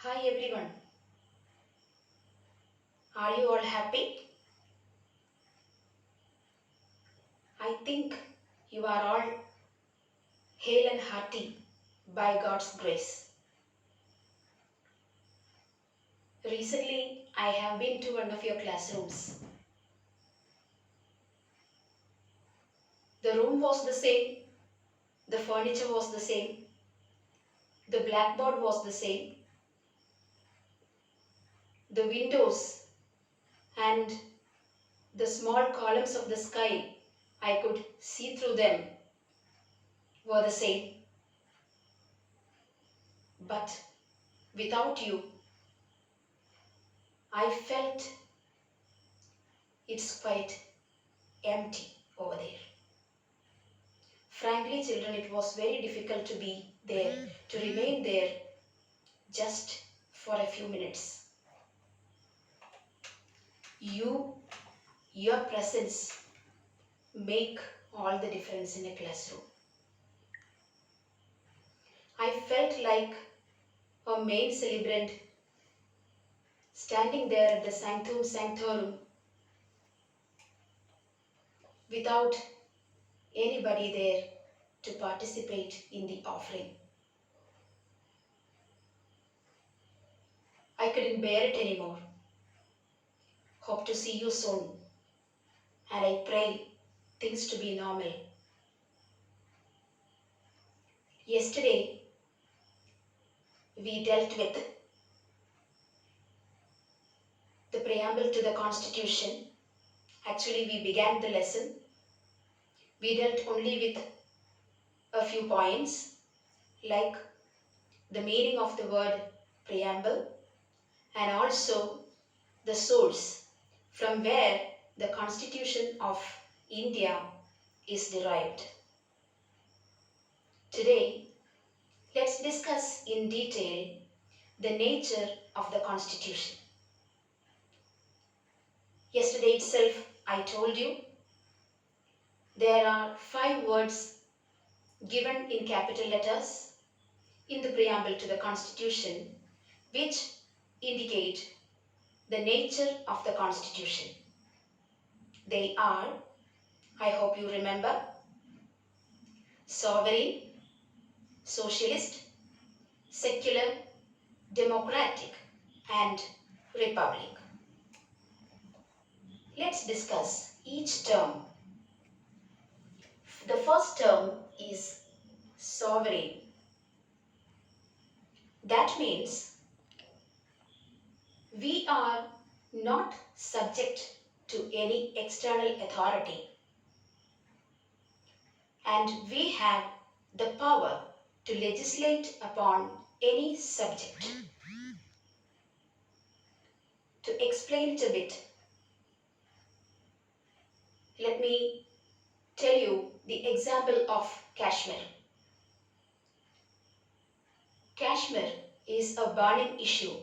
Hi everyone, are you all happy? I think you are all hale and hearty by God's grace. Recently, I have been to one of your classrooms. The room was the same, the furniture was the same, the blackboard was the same, the windows and the small columns of the sky I could see through them were the same. But without you, I felt it's quite empty over there. Frankly, children, it was very difficult to be there, to remain there just for a few minutes. Your presence make all the difference in a classroom. I felt like a main celebrant standing there at the Sanctum Sanctorum without anybody there to participate in the offering. I couldn't bear it anymore. Hope to see you soon, and I pray things to be normal. Yesterday, we dealt with the preamble to the Constitution. Actually, we began the lesson. We dealt only with a few points like the meaning of the word preamble and also the source from where the Constitution of India is derived. Today, let's discuss in detail the nature of the Constitution. Yesterday itself, I told you there are 5 words given in capital letters in the preamble to the Constitution which indicate the nature of the Constitution. They are, I hope you remember, sovereign, socialist, secular, democratic, and republic. Let's discuss each term. The first term is sovereign. That means we are not subject to any external authority, and we have the power to legislate upon any subject. To explain it a bit, let me tell you the example of Kashmir. Kashmir is a burning issue,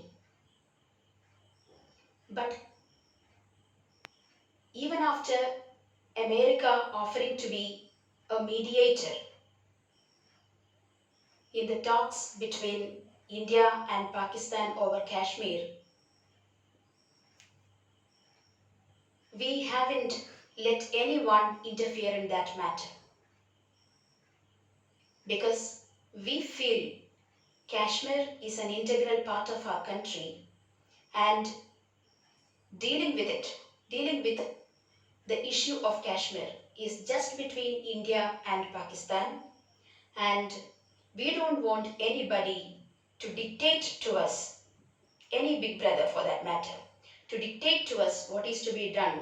but even after America offering to be a mediator in the talks between India and Pakistan over Kashmir, we haven't let anyone interfere in that matter because we feel Kashmir is an integral part of our country, and dealing with the issue of Kashmir is just between India and Pakistan, and we don't want anybody to dictate to us, any big brother for that matter, to dictate to us what is to be done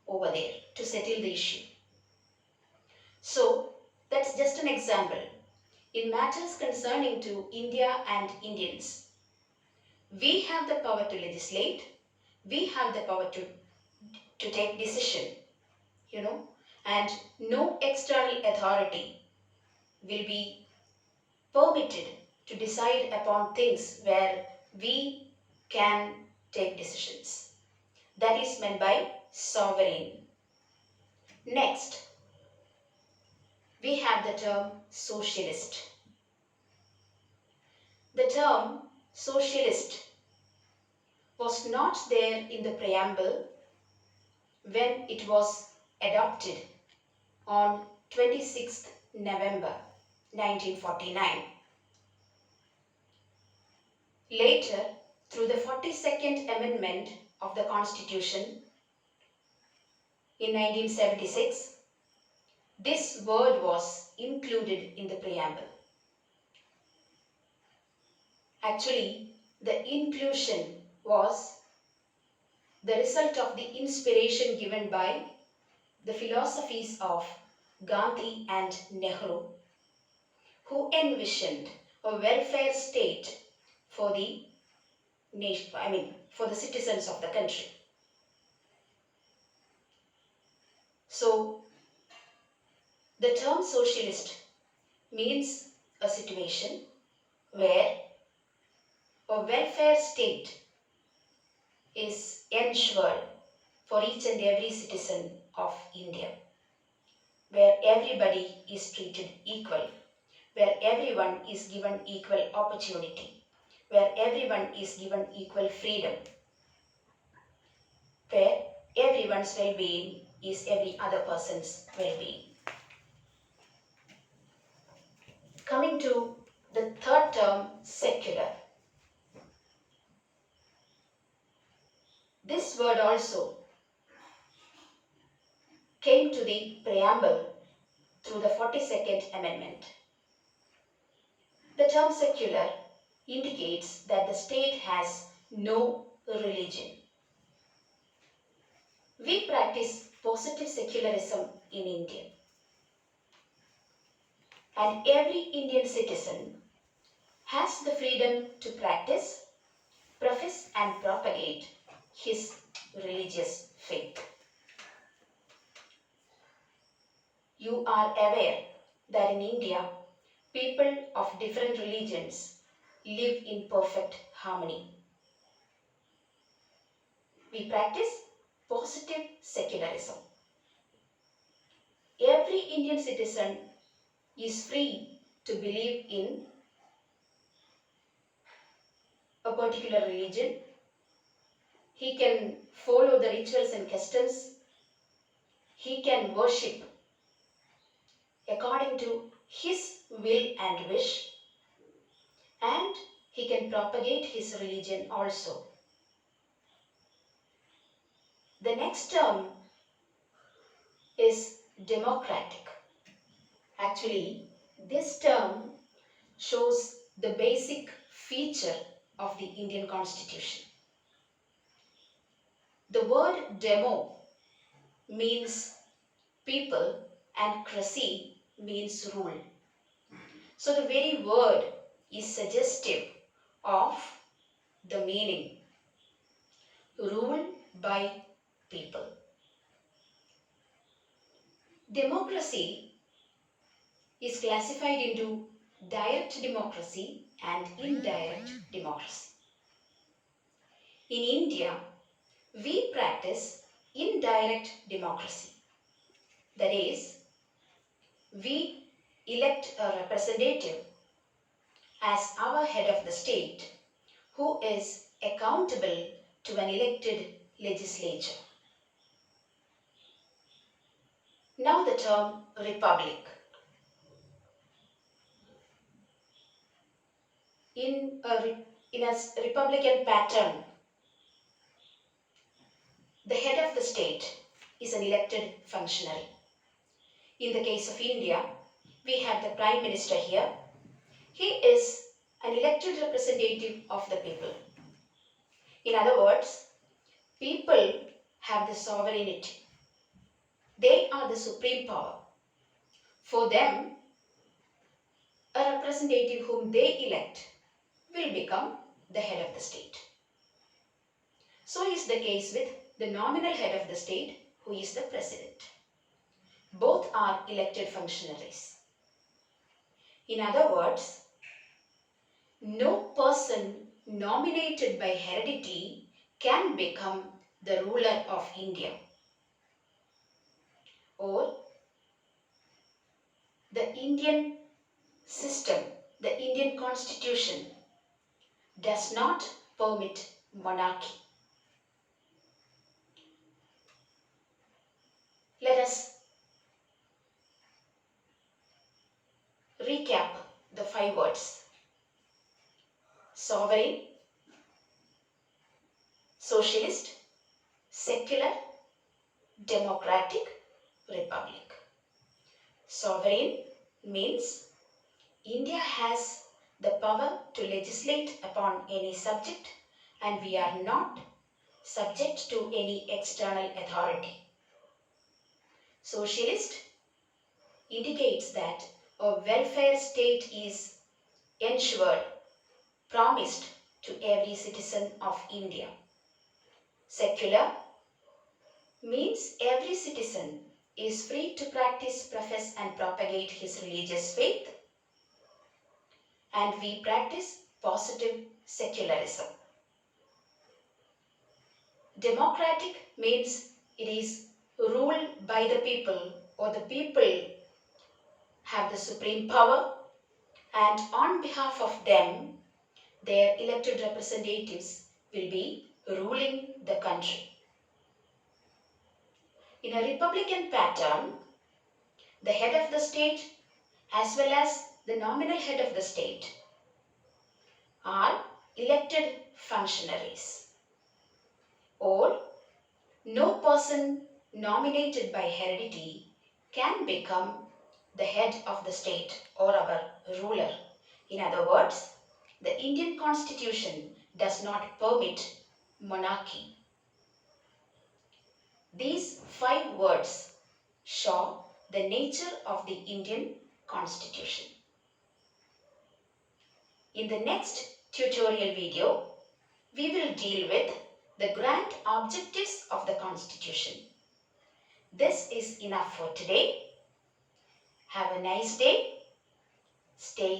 over there to settle the issue. So that's just an example. In matters concerning to India and Indians, we have the power to legislate, we have the power to take decision, and no external authority will be permitted to decide upon things where we can take decisions. That is meant by sovereign. Next, we have the term socialist. The term socialist was not there in the preamble when it was adopted on 26th November 1949. Later, through the 42nd Amendment of the Constitution in 1976, this word was included in the preamble. Actually, the inclusion was the result of the inspiration given by the philosophies of Gandhi and Nehru, who envisioned a welfare state for the nation, for the citizens of the country. So, the term socialist means a situation where a welfare state is ensured for each and every citizen of India, where everybody is treated equal, where everyone is given equal opportunity, where everyone is given equal freedom, where everyone's well-being is every other person's well-being. Coming to the third term, secular. This word also came to the preamble through the 42nd Amendment. The term secular indicates that the state has no religion. We practice positive secularism in India, and every Indian citizen has the freedom to practice, profess and propagate his religious faith. You are aware that in India, people of different religions live in perfect harmony. We practice positive secularism. Every Indian citizen is free to believe in a particular religion. He can follow the rituals and customs. He can worship according to his will and wish, and he can propagate his religion also. The next term is democratic. Actually, this term shows the basic feature of the Indian Constitution. The word demo means people and cracy means rule. So the very word is suggestive of the meaning, rule by people. Democracy is classified into direct democracy and indirect democracy. In India, we practice indirect democracy. That is, we elect a representative as our head of the state who is accountable to an elected legislature. Now the term republic. In a republican pattern, the head of the state is an elected functionary. In the case of India, we have the Prime Minister here. He is an elected representative of the people. In other words, people have the sovereignty. They are the supreme power. For them, a representative whom they elect will become the head of the state. So is the case with the nominal head of the state, who is the president. Both are elected functionaries. In other words, no person nominated by heredity can become the ruler of India, or the Indian system, the Indian constitution does not permit monarchy. Let us recap the 5 words: sovereign, socialist, secular, democratic, republic. Sovereign means India has the power to legislate upon any subject and we are not subject to any external authority. Socialist indicates that a welfare state is ensured, promised to every citizen of India. Secular means every citizen is free to practice, profess and propagate his religious faith, and we practice positive secularism. Democratic means it is ruled by the people, or the people have the supreme power, and on behalf of them, their elected representatives will be ruling the country. In a republican pattern, the head of the state as well as the nominal head of the state are elected functionaries, or no person nominated by heredity can become the head of the state or our ruler. In other words, the Indian Constitution does not permit monarchy. These 5 words show the nature of the Indian Constitution. In the next tutorial video, we will deal with the grand objectives of the Constitution. This is enough for today. Have a nice day. Stay